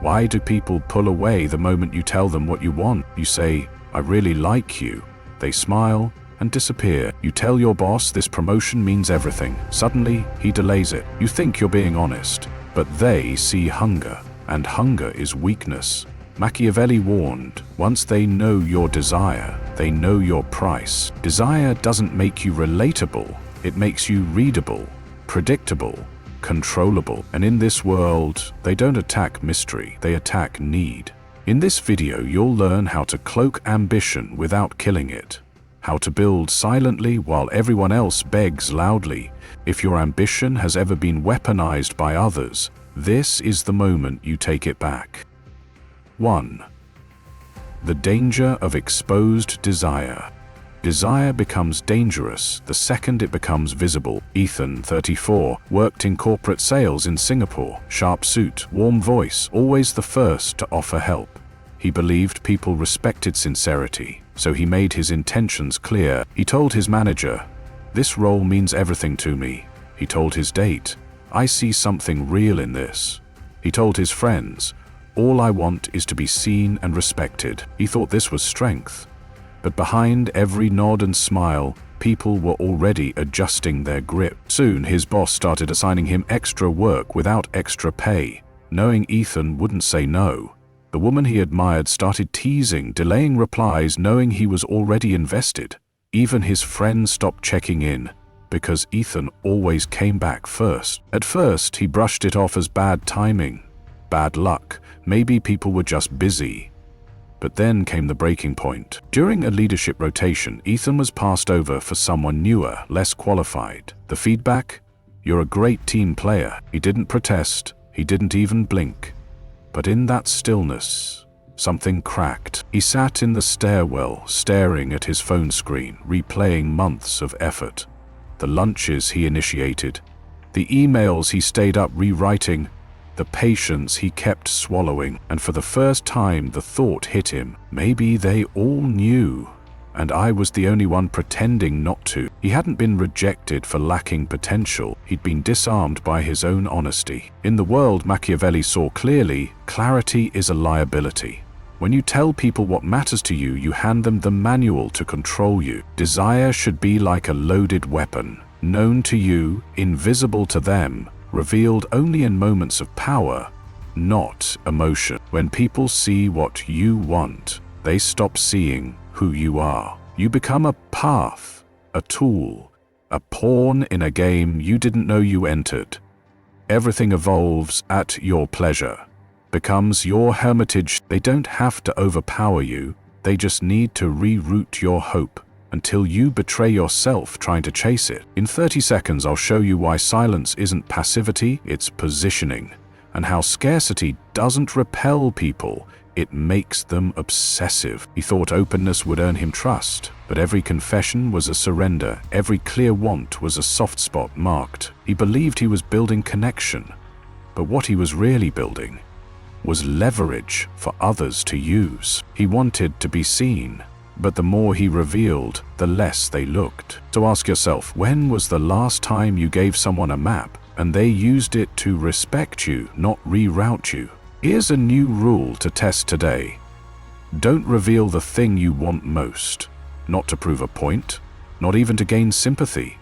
Why do people pull away the moment you tell them what you want? You say, "I really like you." They smile and disappear. You tell your boss this promotion means everything. Suddenly, he delays it. You think you're being honest, but they see hunger, and hunger is weakness. Machiavelli warned, once they know your desire, they know your price. Desire doesn't make you relatable, it makes you readable, predictable, controllable. And in this world, they don't attack mystery, they attack need. In this video, you'll learn how to cloak ambition without killing it, how to build silently while everyone else begs loudly. If your ambition has ever been weaponized by others, this is the moment you take it back. 1. The danger of exposed desire. Desire becomes dangerous the second it becomes visible. Ethan, 34, worked in corporate sales in Singapore. Sharp suit, warm voice, always the first to offer help. He believed people respected sincerity, so he made his intentions clear. He told his manager, "This role means everything to me." He told his date, "I see something real in this." He told his friends, "All I want is to be seen and respected." He thought this was strength. But behind every nod and smile, people were already adjusting their grip. Soon, his boss started assigning him extra work without extra pay, knowing Ethan wouldn't say no. The woman he admired started teasing, delaying replies, knowing he was already invested. Even his friends stopped checking in, because Ethan always came back first. At first, he brushed it off as bad timing, bad luck, maybe people were just busy. But then came the breaking point. During a leadership rotation, Ethan was passed over for someone newer, less qualified. The feedback? "You're a great team player." He didn't protest, he didn't even blink. But in that stillness, something cracked. He sat in the stairwell, staring at his phone screen, replaying months of effort. The lunches he initiated, the emails he stayed up rewriting, the patience he kept swallowing. And for the first time, the thought hit him, maybe they all knew, and I was the only one pretending not to. He hadn't been rejected for lacking potential, he'd been disarmed by his own honesty. In the world Machiavelli saw clearly, clarity is a liability. When you tell people what matters to you, you hand them the manual to control you. Desire should be like a loaded weapon, known to you, invisible to them, revealed only in moments of power, not emotion. When people see what you want, they stop seeing who you are. You become a path, a tool, a pawn in a game you didn't know you entered. Everything evolves at your pleasure, becomes your hermitage. They don't have to overpower you, they just need to reroute your hope until you betray yourself trying to chase it. In 30 seconds, I'll show you why silence isn't passivity, it's positioning, and how scarcity doesn't repel people, it makes them obsessive. He thought openness would earn him trust, but every confession was a surrender, every clear want was a soft spot marked. He believed he was building connection, but what he was really building was leverage for others to use. He wanted to be seen, but the more he revealed, the less they looked. So ask yourself, when was the last time you gave someone a map and they used it to respect you, not reroute you? Here's a new rule to test today. Don't reveal the thing you want most, not to prove a point, not even to gain sympathy.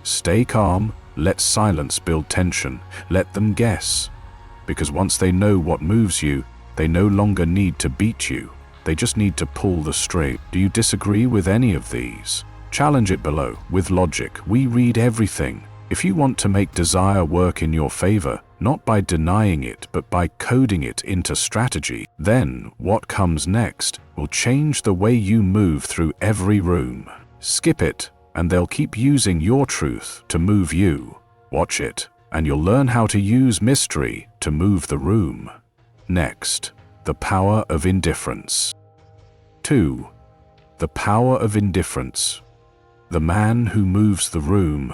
Stay calm, let silence build tension, let them guess. Because once they know what moves you, they no longer need to beat you. They just need to pull the string. Do you disagree with any of these? Challenge it below. With logic, we read everything. If you want to make desire work in your favor, not by denying it, but by coding it into strategy, then what comes next will change the way you move through every room. Skip it, and they'll keep using your truth to move you. Watch it, and you'll learn how to use mystery to move the room. Next, the power of indifference. 2. The power of indifference. The man who moves the room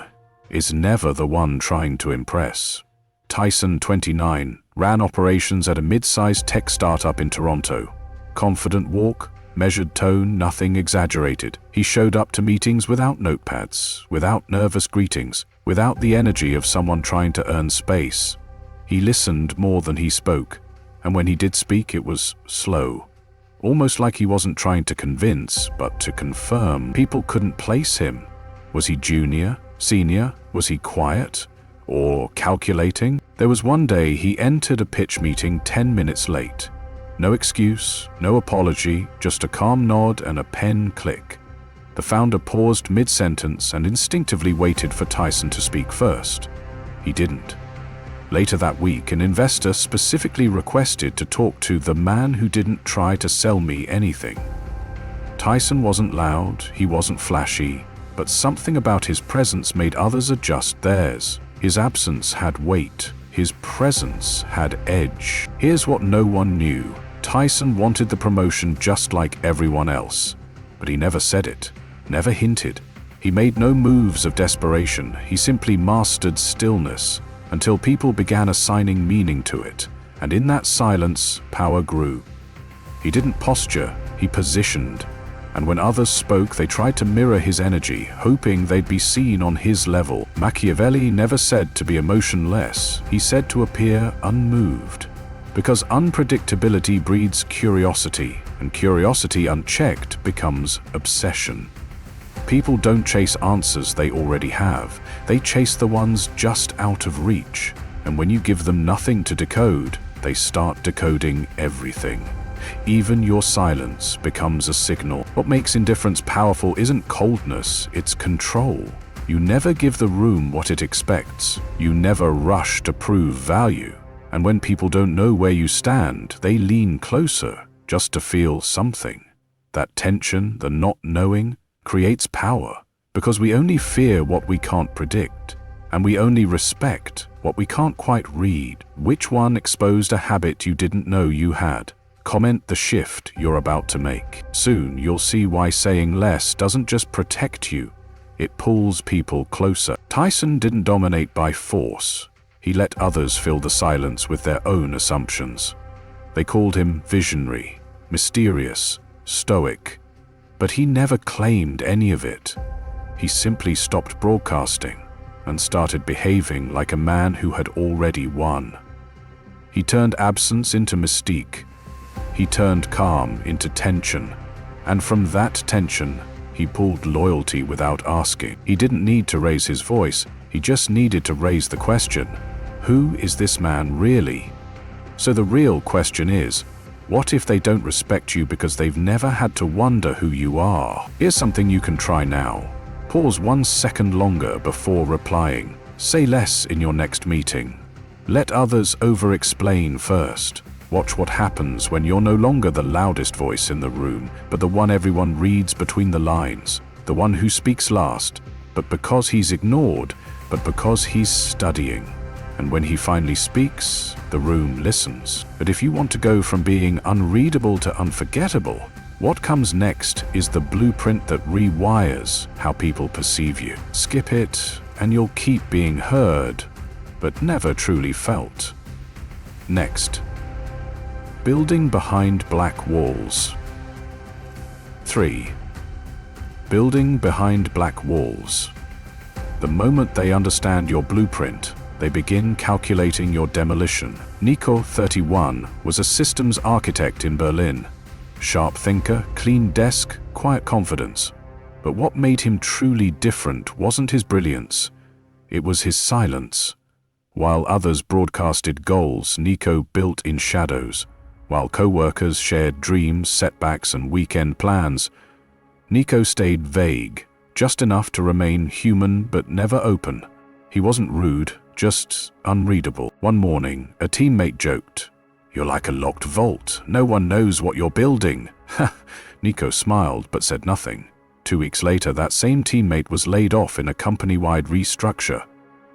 is never the one trying to impress. Tyson, 29, ran operations at a mid-sized tech startup in Toronto. Confident walk, measured tone, nothing exaggerated. He showed up to meetings without notepads, without nervous greetings, without the energy of someone trying to earn space. He listened more than he spoke, And when he did speak, it was slow. Almost like he wasn't trying to convince, but to confirm. People couldn't place him. Was he junior? Senior? Was he quiet? Or calculating? There was one day he entered a pitch meeting 10 minutes late. No excuse, no apology, just a calm nod and a pen click. The founder paused mid-sentence and instinctively waited for Tyson to speak first. He didn't. Later that week, an investor specifically requested to talk to the man who didn't try to sell me anything. Tyson wasn't loud, he wasn't flashy, but something about his presence made others adjust theirs. His absence had weight. His presence had edge. Here's what no one knew. Tyson wanted the promotion just like everyone else. But he never said it, never hinted. He made no moves of desperation. He simply mastered stillness until people began assigning meaning to it. And in that silence, power grew. He didn't posture, he positioned. And when others spoke, they tried to mirror his energy, hoping they'd be seen on his level. Machiavelli never said to be emotionless. He said to appear unmoved. Because unpredictability breeds curiosity, and curiosity unchecked becomes obsession. People don't chase answers they already have. They chase the ones just out of reach. And when you give them nothing to decode, they start decoding everything. Even your silence becomes a signal. What makes indifference powerful isn't coldness, it's control. You never give the room what it expects. You never rush to prove value. And when people don't know where you stand, they lean closer just to feel something. That tension, the not knowing, creates power, because we only fear what we can't predict, and we only respect what we can't quite read. Which one exposed a habit you didn't know you had? Comment the shift you're about to make. Soon you'll see why saying less doesn't just protect you, it pulls people closer. Tyson didn't dominate by force. He let others fill the silence with their own assumptions. They called him visionary, mysterious, stoic. But he never claimed any of it. He simply stopped broadcasting and started behaving like a man who had already won. He turned absence into mystique. He turned calm into tension. And from that tension, he pulled loyalty without asking. He didn't need to raise his voice. He just needed to raise the question, who is this man really? So the real question is, what if they don't respect you because they've never had to wonder who you are? Here's something you can try now. Pause 1 second longer before replying. Say less in your next meeting. Let others over-explain first. Watch what happens when you're no longer the loudest voice in the room, but the one everyone reads between the lines. The one who speaks last, but because he's ignored, but because he's studying. And when he finally speaks, the room listens. But if you want to go from being unreadable to unforgettable, what comes next is the blueprint that rewires how people perceive you. Skip it, and you'll keep being heard, but never truly felt. Next, building behind black walls. 3. Building behind black walls. The moment they understand your blueprint, they begin calculating your demolition. Nico, 31, was a systems architect in Berlin. Sharp thinker, clean desk, quiet confidence. But what made him truly different wasn't his brilliance. It was his silence. While others broadcasted goals, Nico built in shadows. While co-workers shared dreams, setbacks, and weekend plans, Nico stayed vague, just enough to remain human but never open. He wasn't rude, just unreadable. One morning, a teammate joked, "You're like a locked vault. No one knows what you're building." Nico smiled but said nothing. 2 weeks later, that same teammate was laid off in a company-wide restructure.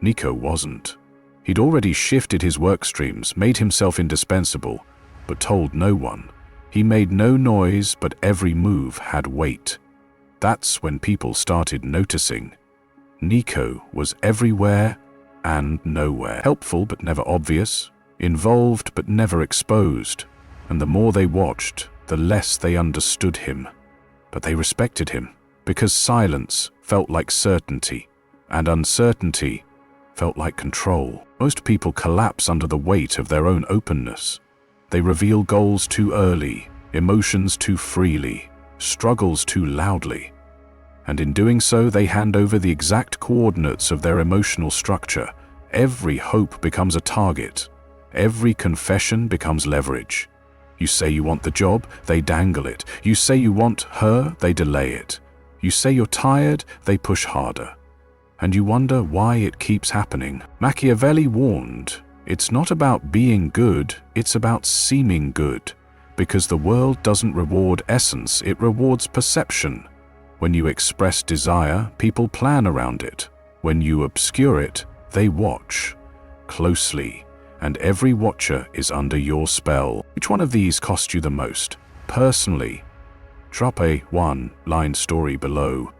Nico wasn't. He'd already shifted his work streams, made himself indispensable, but told no one. He made no noise, but every move had weight. That's when people started noticing. Nico was everywhere and nowhere. Helpful but never obvious, involved but never exposed. And the more they watched, the less they understood him. But they respected him, because silence felt like certainty, and uncertainty felt like control. Most people collapse under the weight of their own openness. They reveal goals too early, emotions too freely, struggles too loudly. And in doing so, they hand over the exact coordinates of their emotional structure. Every hope becomes a target. Every confession becomes leverage. You say you want the job, they dangle it. You say you want her, they delay it. You say you're tired, they push harder. And you wonder why it keeps happening. Machiavelli warned, it's not about being good, it's about seeming good. Because the world doesn't reward essence, it rewards perception. When you express desire, people plan around it. When you obscure it, they watch closely. And every watcher is under your spell. Which one of these cost you the most? Personally, drop a one-line story below.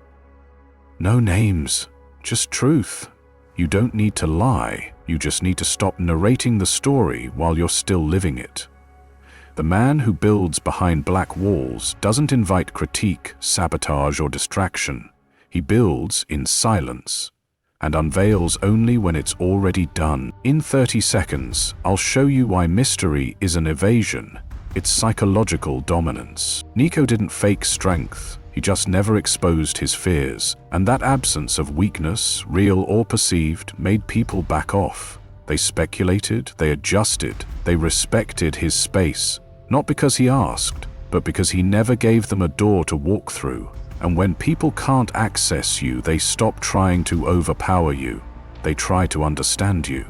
No names, just truth. You don't need to lie, you just need to stop narrating the story while you're still living it. The man who builds behind black walls doesn't invite critique, sabotage, or distraction. He builds in silence and unveils only when it's already done. In 30 seconds, I'll show you why mystery is an evasion. It's psychological dominance. Nico didn't fake strength, he just never exposed his fears. And that absence of weakness, real or perceived, made people back off. They speculated, they adjusted, they respected his space. Not because he asked, but because he never gave them a door to walk through. And when people can't access you, they stop trying to overpower you. They try to understand you.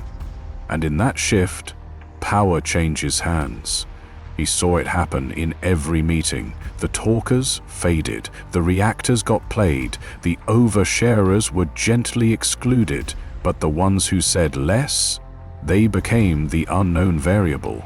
And in that shift, power changes hands. He saw it happen in every meeting. The talkers faded, the reactors got played, the oversharers were gently excluded, but the ones who said less, they became the unknown variable.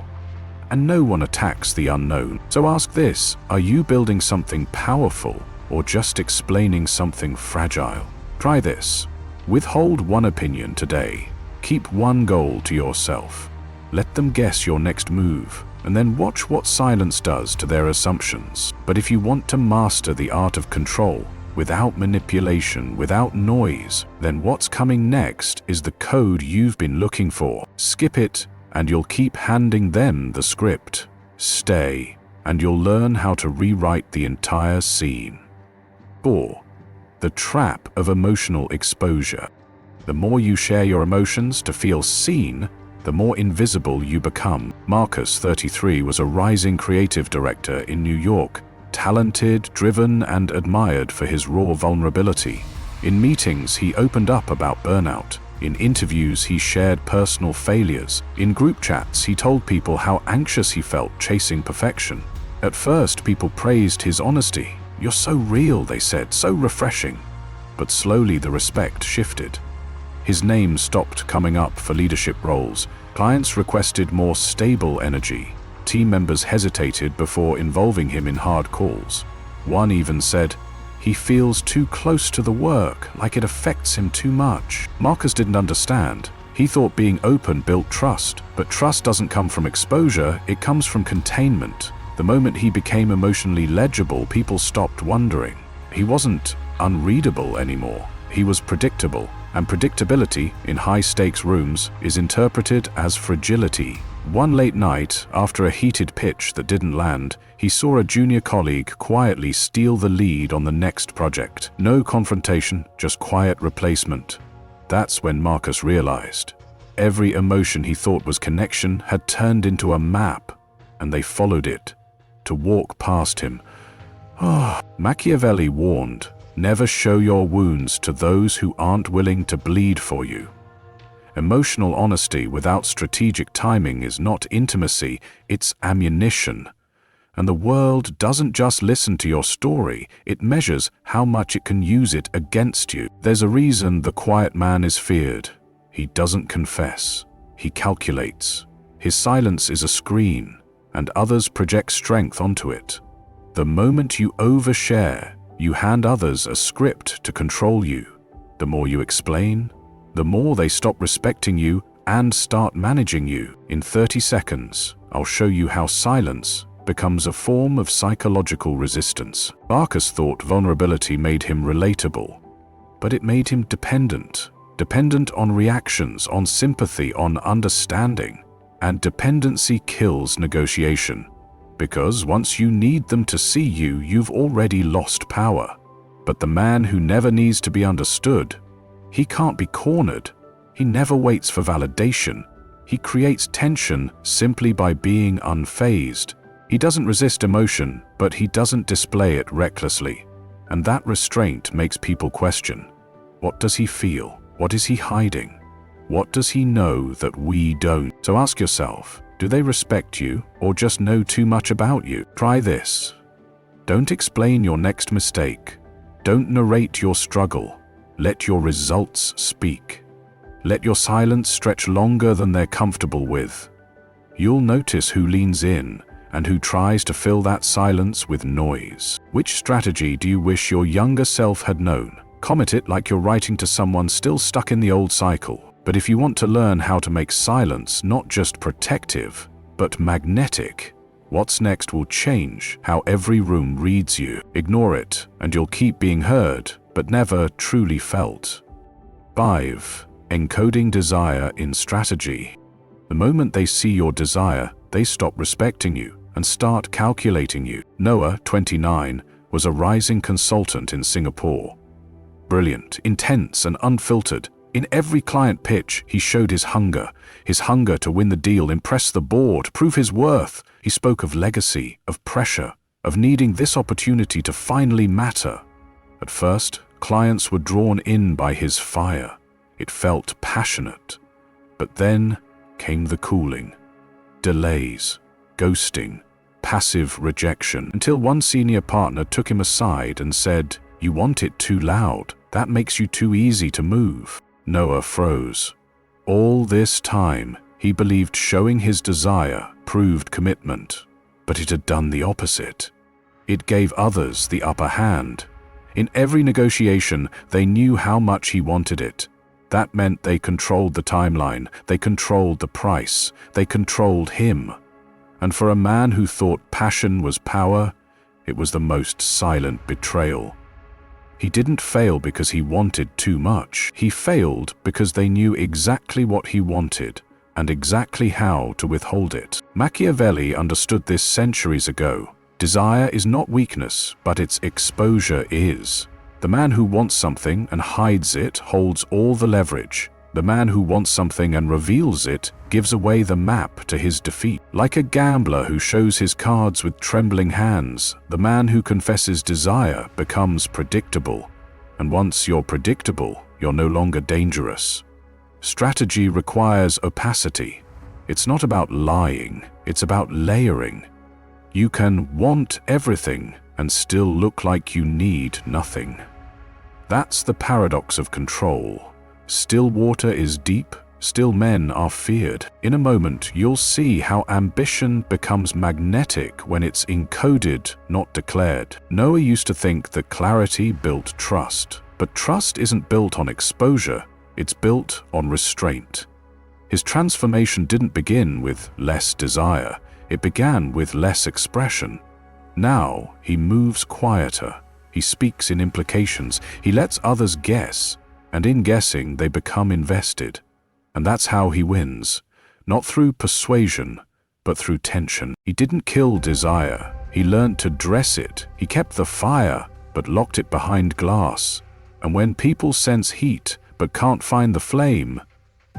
And no one attacks the unknown. So ask this, are you building something powerful or just explaining something fragile? Try this. Withhold one opinion today. Keep one goal to yourself. Let them guess your next move, and then watch what silence does to their assumptions. But if you want to master the art of control, without manipulation, without noise, then what's coming next is the code you've been looking for. Skip it, and you'll keep handing them the script. Stay, and you'll learn how to rewrite the entire scene. 4. The trap of emotional exposure. The more you share your emotions to feel seen, the more invisible you become. Marcus, 33, was a rising creative director in New York, talented, driven, and admired for his raw vulnerability. In meetings, he opened up about burnout. In interviews, he shared personal failures. In group chats, he told people how anxious he felt chasing perfection. At first, people praised his honesty. "You're so real," they said, "so refreshing." But slowly the respect shifted. His name stopped coming up for leadership roles. Clients requested more stable energy. Team members hesitated before involving him in hard calls. One even said, "He feels too close to the work, like it affects him too much." Marcus didn't understand. He thought being open built trust, but trust doesn't come from exposure, it comes from containment. The moment he became emotionally legible, people stopped wondering. He wasn't unreadable anymore. He was predictable, and predictability in high-stakes rooms is interpreted as fragility. One late night, after a heated pitch that didn't land, he saw a junior colleague quietly steal the lead on the next project. No confrontation, just quiet replacement. That's when Marcus realized. Every emotion he thought was connection had turned into a map, and they followed it to walk past him. Machiavelli warned, never show your wounds to those who aren't willing to bleed for you. Emotional honesty without strategic timing is not intimacy, it's ammunition. And the world doesn't just listen to your story, it measures how much it can use it against you. There's a reason the quiet man is feared. He doesn't confess, he calculates. His silence is a screen, and others project strength onto it. The moment you overshare, you hand others a script to control you. The more you explain, the more they stop respecting you and start managing you. In 30 seconds, I'll show you how silence becomes a form of psychological resistance. Marcus thought vulnerability made him relatable, but it made him dependent on reactions, on sympathy, on understanding. And dependency kills negotiation, because once you need them to see you, you've already lost power. But the man who never needs to be understood, he can't be cornered. He never waits for validation. He creates tension simply by being unfazed. He doesn't resist emotion, but he doesn't display it recklessly. And that restraint makes people question. What does he feel? What is he hiding? What does he know that we don't? So ask yourself, do they respect you or just know too much about you? Try this. Don't explain your next mistake. Don't narrate your struggle. Let your results speak. Let your silence stretch longer than they're comfortable with. You'll notice who leans in and who tries to fill that silence with noise. Which strategy do you wish your younger self had known? Comment it like you're writing to someone still stuck in the old cycle. But if you want to learn how to make silence not just protective, but magnetic, what's next will change how every room reads you. Ignore it, and you'll keep being heard, but never truly felt. 5. Encoding desire in strategy. The moment they see your desire, they stop respecting you and start calculating you. Noah, 29, was a rising consultant in Singapore. Brilliant, intense, and unfiltered. In every client pitch, he showed his hunger to win the deal, impress the board, prove his worth. He spoke of legacy, of pressure, of needing this opportunity to finally matter. At first, clients were drawn in by his fire. It felt passionate. But then came the cooling. Delays, ghosting, passive rejection, until one senior partner took him aside and said, "You want it too loud. That makes you too easy to move." Noah froze. All this time, he believed showing his desire proved commitment, but it had done the opposite. It gave others the upper hand. In every negotiation, they knew how much he wanted it. That meant they controlled the timeline, they controlled the price, they controlled him. And for a man who thought passion was power, it was the most silent betrayal. He didn't fail because he wanted too much. He failed because they knew exactly what he wanted and exactly how to withhold it. Machiavelli understood this centuries ago. Desire is not weakness, but its exposure is. The man who wants something and hides it holds all the leverage. The man who wants something and reveals it gives away the map to his defeat. Like a gambler who shows his cards with trembling hands, the man who confesses desire becomes predictable. And once you're predictable, you're no longer dangerous. Strategy requires opacity. It's not about lying, it's about layering. You can want everything and still look like you need nothing. That's the paradox of control. Still water is deep, still men are feared. In a moment, you'll see how ambition becomes magnetic when it's encoded, not declared. Noah used to think that clarity built trust, but trust isn't built on exposure, it's built on restraint. His transformation didn't begin with less desire, it began with less expression. Now, he moves quieter, he speaks in implications, he lets others guess, and in guessing they become invested. And that's how he wins, not through persuasion, but through tension. He didn't kill desire, he learned to dress it. He kept the fire, but locked it behind glass. And when people sense heat, but can't find the flame,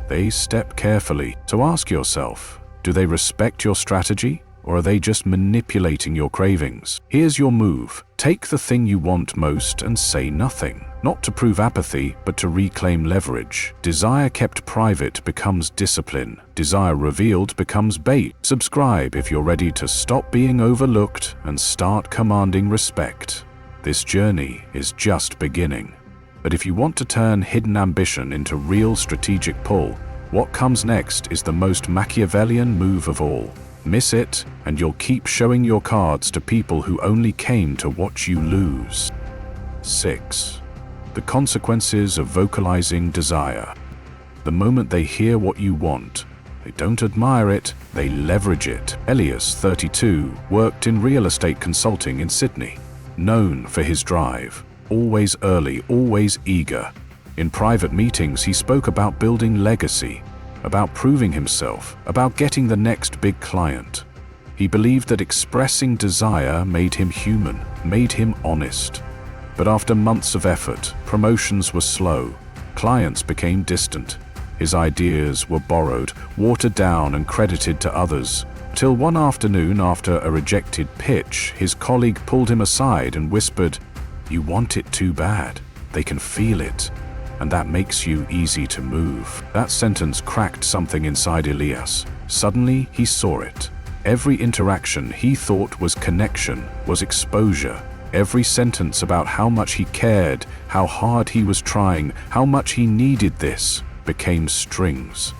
they step carefully. So ask yourself, do they respect your strategy? Or are they just manipulating your cravings? Here's your move. Take the thing you want most and say nothing. Not to prove apathy, but to reclaim leverage. Desire kept private becomes discipline. Desire revealed becomes bait. Subscribe if you're ready to stop being overlooked and start commanding respect. This journey is just beginning. But if you want to turn hidden ambition into real strategic pull, what comes next is the most Machiavellian move of all. Miss it, and you'll keep showing your cards to people who only came to watch you lose. 6. The consequences of vocalizing desire. The moment they hear what you want, they don't admire it, they leverage it. Elias, 32, worked in real estate consulting in Sydney. Known for his drive, always early, always eager. In private meetings, he spoke about building legacy. about proving himself, about getting the next big client. He believed that expressing desire made him human, made him honest. But after months of effort, promotions were slow, clients became distant. His ideas were borrowed, watered down and credited to others, till one afternoon after a rejected pitch, his colleague pulled him aside and whispered, "You want it too bad. They can feel it. And that makes you easy to move." That sentence cracked something inside Elias. Suddenly, he saw it. Every interaction he thought was connection, was exposure. Every sentence about how much he cared, how hard he was trying, how much he needed this, became strings.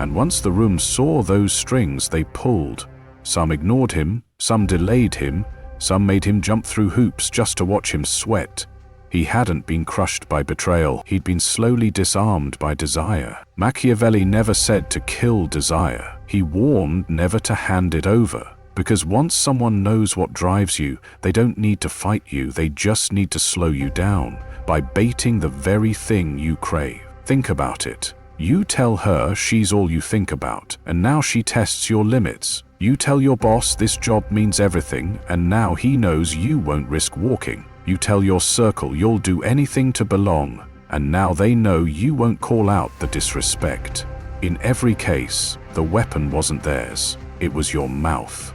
And once the room saw those strings, they pulled. Some ignored him, some delayed him, some made him jump through hoops just to watch him sweat. He hadn't been crushed by betrayal, he'd been slowly disarmed by desire. Machiavelli never said to kill desire. He warned never to hand it over. Because once someone knows what drives you, they don't need to fight you, they just need to slow you down by baiting the very thing you crave. Think about it. You tell her she's all you think about, and now she tests your limits. You tell your boss this job means everything, and now he knows you won't risk walking. You tell your circle you'll do anything to belong, and now they know you won't call out the disrespect. In every case, the weapon wasn't theirs, it was your mouth.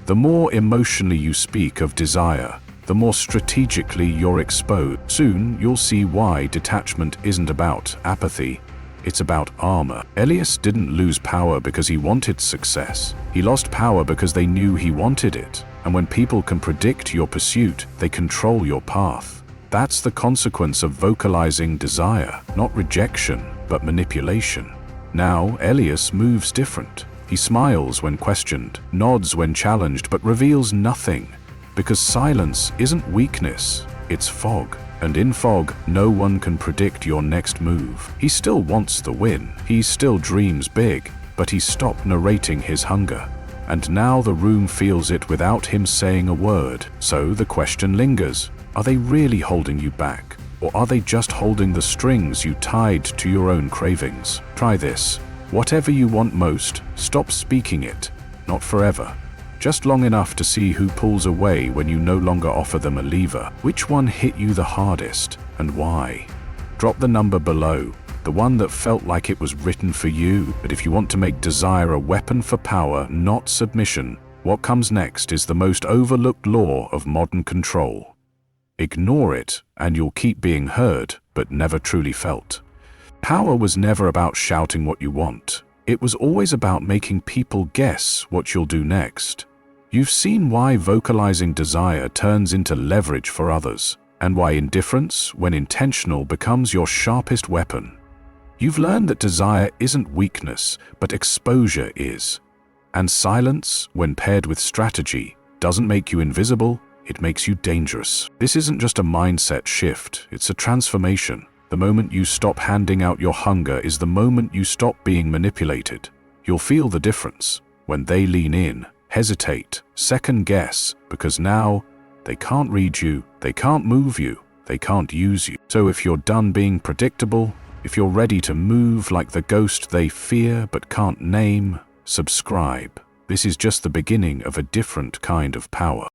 The more emotionally you speak of desire, the more strategically you're exposed. Soon, you'll see why detachment isn't about apathy, it's about armor. Elias didn't lose power because he wanted success. He lost power because they knew he wanted it. And when people can predict your pursuit, they control your path. That's the consequence of vocalizing desire, not rejection, but manipulation. Now, Elias moves different. He smiles when questioned, nods when challenged, but reveals nothing. Because silence isn't weakness, it's fog. And in fog, no one can predict your next move. He still wants the win. He still dreams big, but he stopped narrating his hunger. And now the room feels it without him saying a word. So the question lingers, are they really holding you back? Or are they just holding the strings you tied to your own cravings? Try this. Whatever you want most, stop speaking it. Not forever. Just long enough to see who pulls away when you no longer offer them a lever. Which one hit you the hardest, and why? Drop the number below. The one that felt like it was written for you. But if you want to make desire a weapon for power, not submission, what comes next is the most overlooked law of modern control. Ignore it, and you'll keep being heard, but never truly felt. Power was never about shouting what you want. It was always about making people guess what you'll do next. You've seen why vocalizing desire turns into leverage for others, and why indifference, when intentional, becomes your sharpest weapon. You've learned that desire isn't weakness, but exposure is. And silence, when paired with strategy, doesn't make you invisible, it makes you dangerous. This isn't just a mindset shift, it's a transformation. The moment you stop handing out your hunger is the moment you stop being manipulated. You'll feel the difference when they lean in, hesitate, second guess, because now they can't read you, they can't move you, they can't use you. So if you're done being predictable, if you're ready to move like the ghost they fear but can't name, subscribe. This is just the beginning of a different kind of power.